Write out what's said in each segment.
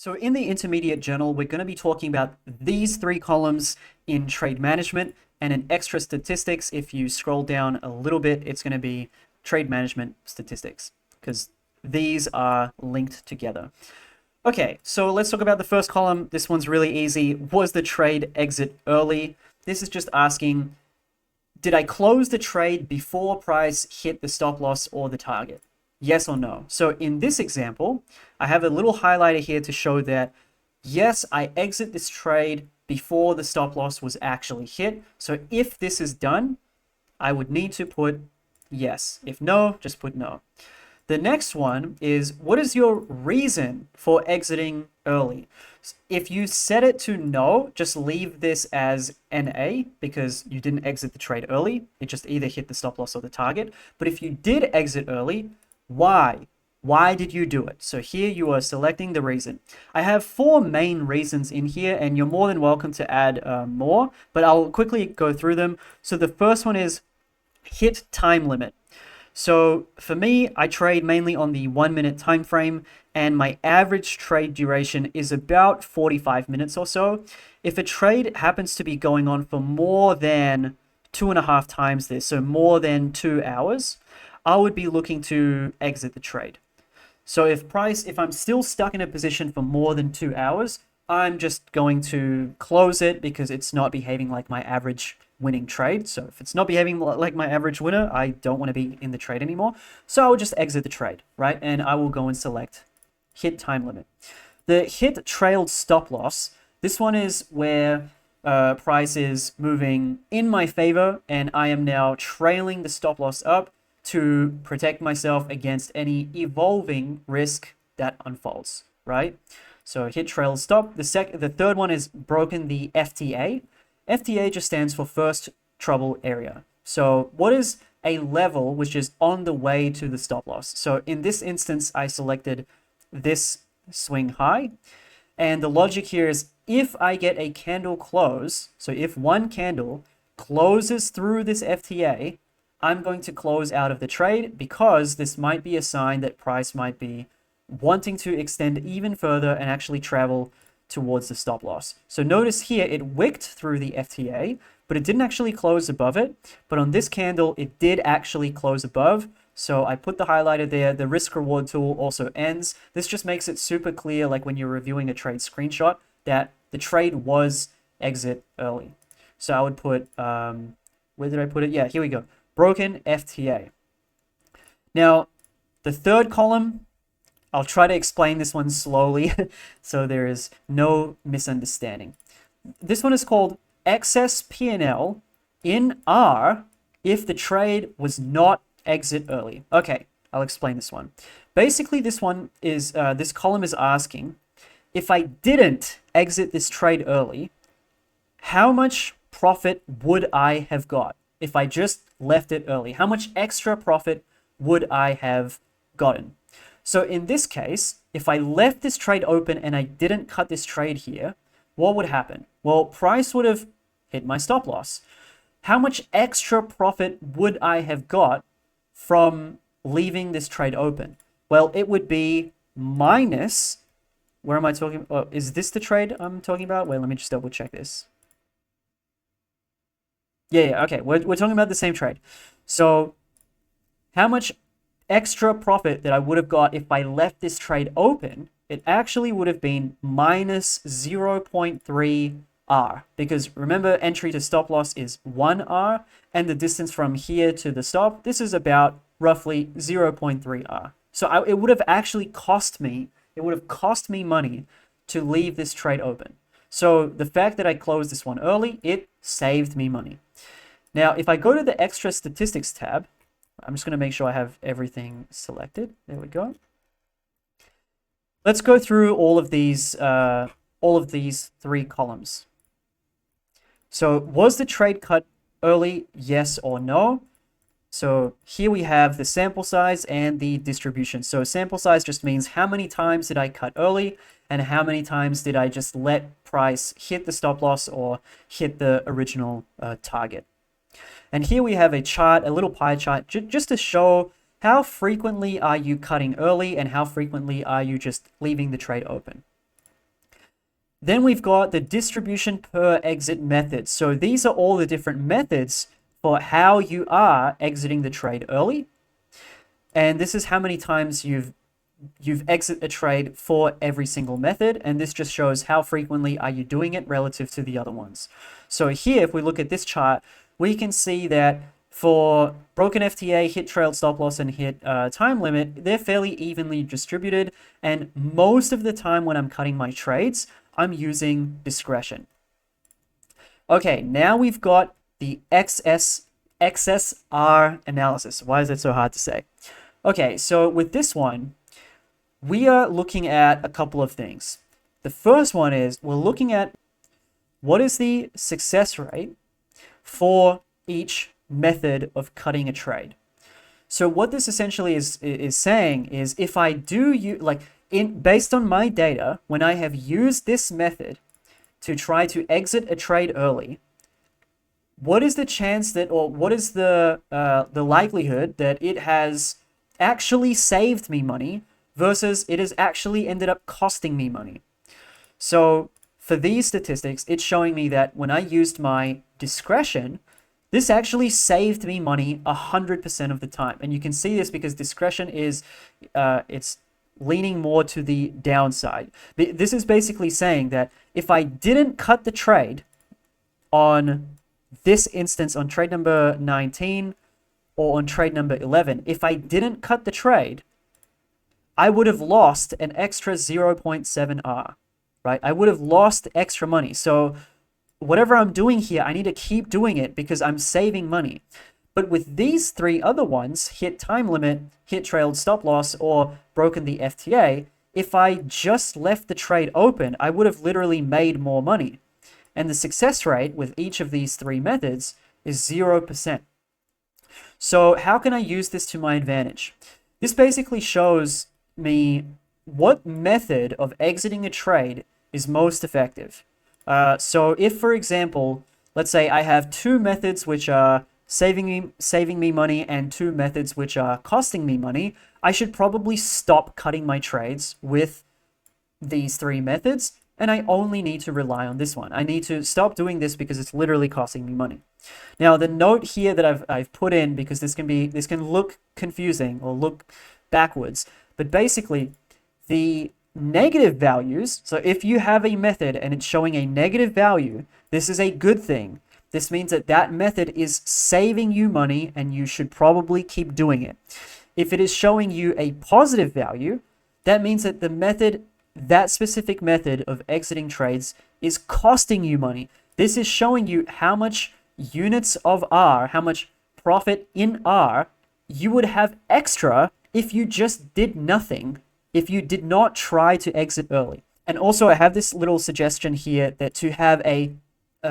So in the intermediate journal, we're going to be talking about these three columns in trade management, and in extra statistics, if you scroll down a little bit, it's going to be trade management statistics because these are linked together. Okay, so let's talk about the first column. This one's really easy. Was the trade exit early? This is just asking, did I close the trade before price hit the stop loss or the target? Yes or no? So in this example, I have a little highlighter here to show that, yes, I exit this trade before the stop loss was actually hit. So if this is done, I would need to put yes. If no, just put no. The next one is, what is your reason for exiting early? If you set it to no, just leave this as NA because you didn't exit the trade early. It just either hit the stop loss or the target. But if you did exit early, why? Why did you do it? So here you are selecting the reason. I have four main reasons in here, and you're more than welcome to add more, but I'll quickly go through them. So the first one is hit time limit. So for me, I trade mainly on the 1 minute time frame, and my average trade duration is about 45 minutes or so. If a trade happens to be going on for more than 2.5 times this, so more than 2 hours, I would be looking to exit the trade. So if I'm still stuck in a position for more than 2 hours, I'm just going to close it because it's not behaving like my average winning trade. So if it's not behaving like my average winner, I don't want to be in the trade anymore. So I'll just exit the trade, right? And I will go and select hit time limit. The hit trailed stop loss, this one is where price is moving in my favor and I am now trailing the stop loss up to protect myself against any evolving risk that unfolds, right? So hit trail stop. The third one is broken the FTA. FTA just stands for first trouble area. So what is a level which is on the way to the stop loss? So in this instance, I selected this swing high. And the logic here is if I get a candle close, so if one candle closes through this FTA, I'm going to close out of the trade because this might be a sign that price might be wanting to extend even further and actually travel towards the stop loss. So notice here it wicked through the FTA, but it didn't actually close above it. But on this candle, it did actually close above. So I put the highlighter there. The risk reward tool also ends. This just makes it super clear, like when you're reviewing a trade screenshot, that the trade was exit early. So I would put, where did I put it? Yeah, here we go. Broken FTA. Now, the third column, I'll try to explain this one slowly so there is no misunderstanding. This one is called excess P&L in R if the trade was not exit early. Okay, I'll explain this one. Basically, this one is this column is asking, if I didn't exit this trade early, how much profit would I have got if I just left it early? How much extra profit would I have gotten? So in this case, if I left this trade open and I didn't cut this trade here, what would happen? Well, price would have hit my stop loss. How much extra profit would I have got from leaving this trade open? Well, it would be minus, where am I talking? Oh, is this the trade I'm talking about? Wait, let me just double check this. Yeah, okay, we're talking about the same trade. So how much extra profit that I would have got if I left this trade open, it actually would have been minus 0.3 R, because remember, entry to stop loss is 1 R, and the distance from here to the stop, this is about roughly 0.3 R. So it would have actually cost me, money to leave this trade open. So the fact that I closed this one early, it saved me money. Now, if I go to the extra statistics tab, I'm just going to make sure I have everything selected. There we go. Let's go through all of these three columns. So was the trade cut early, yes or no? So here we have the sample size and the distribution. So sample size just means how many times did I cut early and how many times did I just let price hit the stop loss or hit the original target. And here we have a chart, a little pie chart, just to show how frequently are you cutting early and how frequently are you just leaving the trade open. Then we've got the distribution per exit method. So these are all the different methods for how you are exiting the trade early. And this is how many times you've exit a trade for every single method, and this just shows how frequently are you doing it relative to the other ones. So here, if we look at this chart, we can see that for broken FTA, hit trailed stop loss, and hit time limit, they're fairly evenly distributed, and most of the time when I'm cutting my trades, I'm using discretion. Okay, now we've got the XSR analysis. Why is it so hard to say? Okay, so with this one, we are looking at a couple of things. The first one is we're looking at what is the success rate for each method of cutting a trade. So what this essentially is saying is if I do based on my data, when I have used this method to try to exit a trade early, what is the chance that, or what is the likelihood that it has actually saved me money versus it has actually ended up costing me money? So for these statistics, it's showing me that when I used my discretion, this actually saved me money 100% of the time. And you can see this because discretion is, it's leaning more to the downside. This is basically saying that if I didn't cut the trade on this instance, on trade number 19 or on trade number 11, if I didn't cut the trade, I would have lost an extra 0.7 R, right? I would have lost extra money. So whatever I'm doing here, I need to keep doing it because I'm saving money. But with these three other ones, hit time limit, hit trailed stop loss, or broken the FTA, if I just left the trade open, I would have literally made more money. And the success rate with each of these three methods is 0%. So how can I use this to my advantage? This basically shows me what method of exiting a trade is most effective. So if, for example, let's say I have two methods which are saving me money and two methods which are costing me money, I should probably stop cutting my trades with these three methods, and I only need to rely on this one. I need to stop doing this because it's literally costing me money. Now, the note here that I've put in, because this can look confusing or look backwards, but basically the negative values, so if you have a method and it's showing a negative value, this is a good thing. This means that that method is saving you money and you should probably keep doing it. If it is showing you a positive value, that means that that specific method of exiting trades is costing you money. This is showing you how much units of R, how much profit in R you would have extra if you just did nothing, if you did not try to exit early. And also I have this little suggestion here that to have a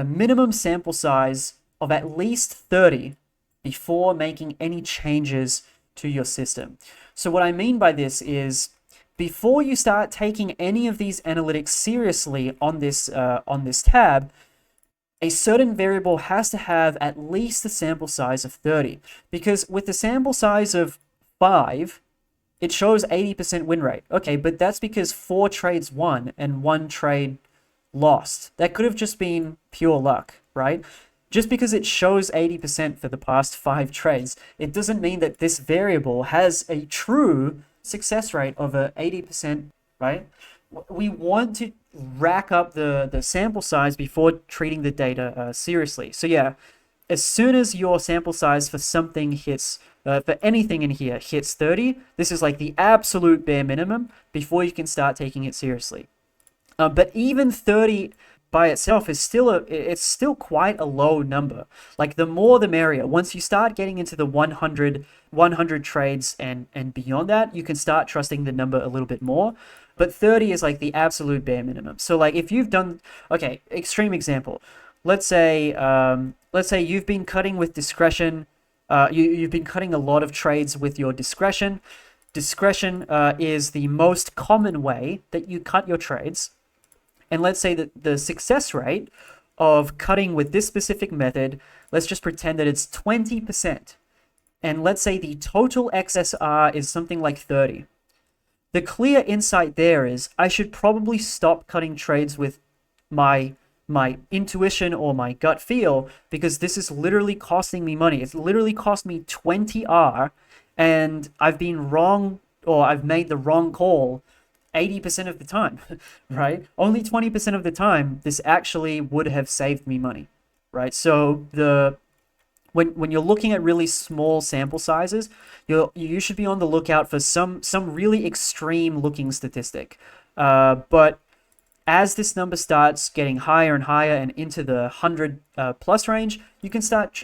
minimum sample size of at least 30 before making any changes to your system. So what I mean by this is before you start taking any of these analytics seriously on this tab, a certain variable has to have at least a sample size of 30. Because with the sample size of 5, it shows 80% win rate. Okay, but that's because 4 trades won and 1 trade lost. That could have just been pure luck, right? Just because it shows 80% for the past 5 trades, it doesn't mean that this variable has a true success rate of 80%, right? We want to rack up the sample size before treating the data seriously. So yeah, as soon as your sample size for something hits, for anything in here hits 30, this is like the absolute bare minimum before you can start taking it seriously. But even 30 by itself is it's still quite a low number. Like the more the merrier. Once you start getting into the 100 trades and beyond that, you can start trusting the number a little bit more. But 30 is like the absolute bare minimum. So like if you've done, okay, extreme example. Let's say you've been cutting with discretion. You've been cutting a lot of trades with your discretion. Discretion is the most common way that you cut your trades. And let's say that the success rate of cutting with this specific method, let's just pretend that it's 20%. And let's say the total XSR is something like 30. The clear insight there is I should probably stop cutting trades with my intuition or my gut feel, because this is literally costing me money. It's literally cost me 20R, and I've been wrong, or I've made the wrong call 80% of the time, right? Only 20% of the time, this actually would have saved me money, right? So when you're looking at really small sample sizes, you should be on the lookout for some really extreme looking statistic. But as this number starts getting higher and higher and into the 100 plus range, you can start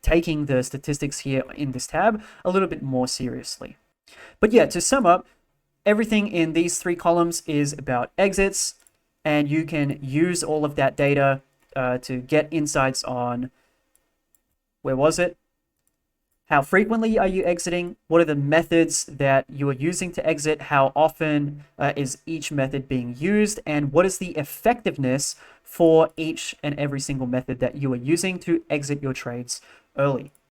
taking the statistics here in this tab a little bit more seriously. But yeah, to sum up, everything in these three columns is about exits, and you can use all of that data to get insights on, where was it? How frequently are you exiting? What are the methods that you are using to exit? How often is each method being used? And what is the effectiveness for each and every single method that you are using to exit your trades early?